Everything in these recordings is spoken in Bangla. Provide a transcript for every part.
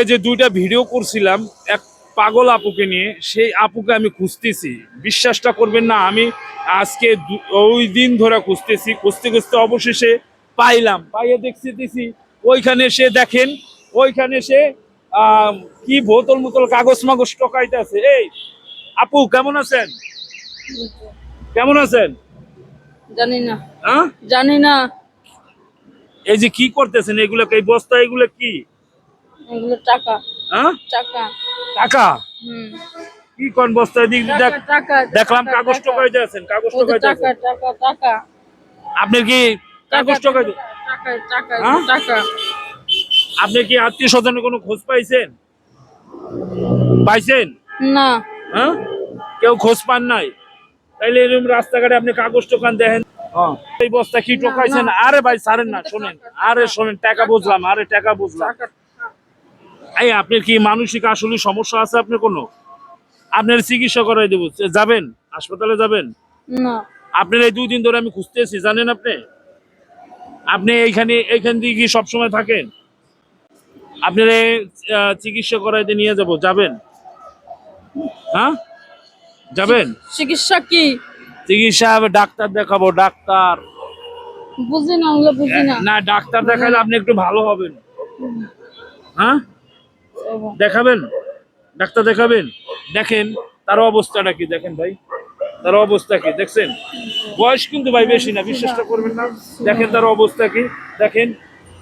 এই যে দুইটা ভিডিও করছিলাম এক পাগল আপুকে নিয়ে, সেই আপুকে আমি খুঁজতেছি। বিশ্বাসটা করবেন না, আমি আজকে ওই দিন ধরে খুঁজতেছি, খুঁজতে খুঁজতে অবশেষে পাইলাম। পাইয়ে দেখতেছি ওইখানে সে দেখেন, ওইখানে সে কি বোতল মোতল কাগজ মাগজ টকাইতেছে। এই আপু কেমন আছেন? কেমন আছেন? জানি না, হ্যাঁ জানি না। এই যে কি করতেছেন এগুলো, এই বস্তা এগুলো কি? এগুলো টাকা। হ্যাঁ টাকা। টাকা? হুম। কি কোন বস্তায় দিক দেখ, টাকা। দেখলাম কাগজ টোকাইতে আছেন, কাগজ টোকাইতে টাকা আছেন। টাকা টাকা। আপনি কি কাগজ টোকাইতে? টাকা টাকা হ্যাঁ? টাকা। আপনি কি আত্মীয় স্বজনের কোনো খোঁজ পাইছেন? পাইছেন না। হ্যাঁ? কেউ খোঁজ পান নাই? তাইলে এরকম রাস্তাঘাটে আপনি কাগজ টোকান দেখেন। এই বস্তা কি টোকাইছেন? আরে ভাই ছাড়েন না, শোনেন। আরে শোনেন, টাকা বুঝলাম, আরে টাকা বুঝলাম। এই আপনার কি মানসিক আসলে সমস্যা আছে? আপনার কোনো, আপনার চিকিৎসা করাই দেবো, যাবেন হাসপাতালে যাবেন? না। আপনার এই 2 দিন ধরে আমি খুঁজতেছি, জানেন আপনি? আপনি এইখান দিয়ে কি সবসময় থাকেন? আপনার চিকিৎসা করাইতে নিয়ে যাব, যাবেন? হ্যাঁ যাবেন? চিকিৎসা কি? চিকিৎসা হবে, ডাক্তার দেখাবো, ডাক্তার। বুঝি না, ওগুলো বুঝি না। না, ডাক্তার দেখালে আপনি একটু ভালো হবেন। হ্যাঁ দেখাবেন, ডাক্তার দেখাবেন। দেখেন তার অবস্থাটা কি, দেখেন ভাই তার অবস্থা কি দেখছেন? বয়স কিন্তু ভাই বেশি না, বিশ্বাসটা করবেন না। দেখেন তার অবস্থা কি, দেখেন।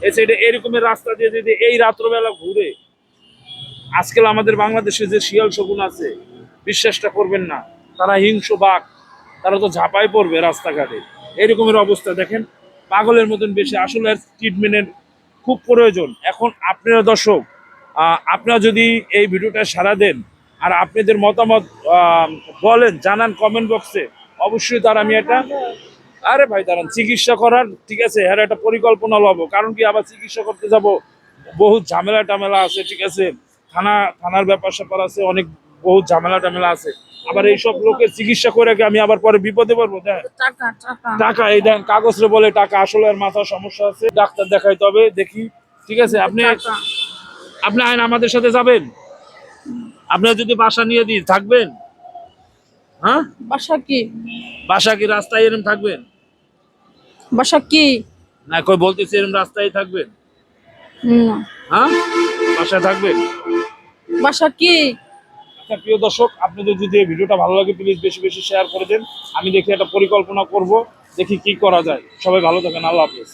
এই সাইডে এরকমের রাস্তা দিয়ে যদি এই রাত্রবেলা ঘুরে, আজকাল আমাদের বাংলাদেশে যে শিয়াল শগুন আছে, বিশ্বাসটা করবেন না, তারা হিংস্র বাঘ, তারা তো ঝাঁপায় পড়বে রাস্তাঘাটে। এরকমের অবস্থা দেখেন, পাগলের মতন বেশি। আসলে ট্রিটমেন্টের খুব প্রয়োজন এখন। আপনারা দর্শক, আপনারা যদি এই ভিডিওটা সাড়া দেন আর আপনাদের মতামত বলেন, জানান কমেন্ট বক্সে, অবশ্যই তার আমি একটা, আরে ভাই দাঁড়ান, চিকিৎসা করার ঠিক আছে, হ্যাঁ একটা পরিকল্পনা লব। কারণ কি, আবার চিকিৎসা করতে যাব, বহুত ঝামেলা টামেলা আছে, ঠিক আছে, থানার ব্যাপার স্যাপার আছে, অনেক বহুত ঝামেলা টামেলা আছে। আবার এইসব লোকের চিকিৎসা করে কি আমি আবার পরে বিপদে পড়বো? টাকা টাকা টাকা, এই দেন কাগজে বলে টাকা, আসলে আর মাথার সমস্যা আছে, ডাক্তার দেখাইতে হবে, দেখি। ঠিক আছে, আপনি আইন আমাদের সাথে যাবেন? আপনার যদি বাসা নিয়ে দিই, থাকবেন? হ্যাঁ বাসা কি? বাসা কি রাস্তায় এরম থাকবেন? বাসা কি? না কই বলতেছি, এরম রাস্তায় থাকবেন? না। হ্যাঁ বাসায় থাকবেন? বাসা কি? আচ্ছা প্রিয় দর্শক, আপনাদের যদি এই ভিডিওটা ভালো লাগে প্লিজ বেশি বেশি শেয়ার করে দেন। আমি দেখি একটা পরিকল্পনা করব, দেখি কি করা যায়। সবাই ভালো থাকেন, আল্লাহ হাফেজ।